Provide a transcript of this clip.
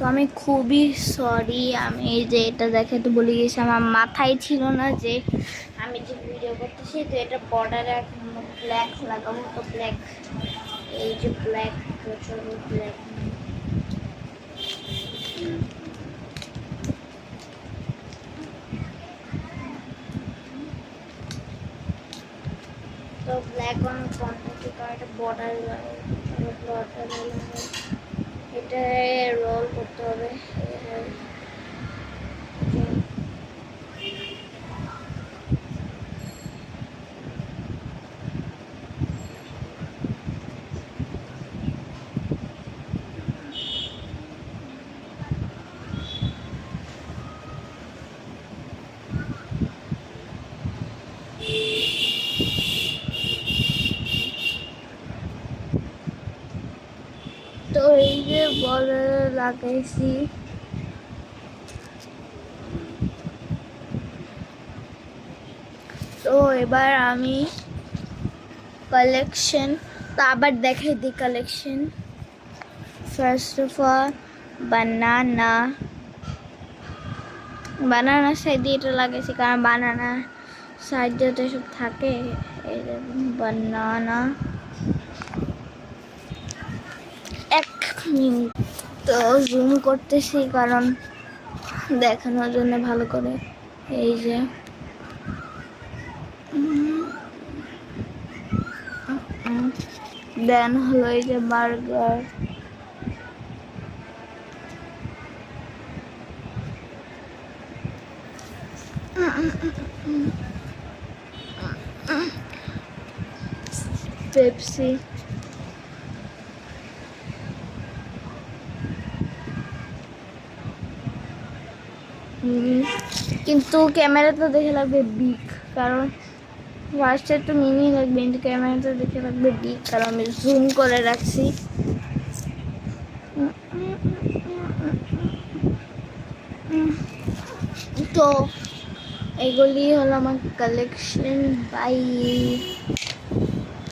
তো আমি খুবই সরি, আমি এই যে এটা দেখাতে বলে গেছি, আমার মাথায় ছিল না যে আমি যে ভিডিও করতেছি তো এটা বর্ডারে ব্ল্যাক লাগাবো। তো ব্ল্যাক, এই যে ব্ল্যাক, প্রচুর ব্ল্যাক। তো black on contrast card border এটা রোল করতে হবে। তো এই যে বর্ডার লাগাইছি, তো এবার আমি কালেকশন তো আবার দেখাই দিই। Collection first of all banana side দিয়ে এটা লাগাইছি, কারণ বানানা সাইড দিয়ে তো সব থাকে। এই বানানা এক মিনিট, তো জুম করতেছি কারণ দেখানোর জন্য ভালো করে। এই যে দেন হলো এই যে বার্গার, পেপসি, কিন্তু ক্যামেরাতে দেখে লাগবে বিগ, কারণ ফার্স্টে তো মিনি লাগবে, কিন্তু ক্যামেরাতে দেখে লাগবে বিগ, কারণ আমি জুম করে রাখছি। তো এগুলি হলো আমার কালেকশন। বাই।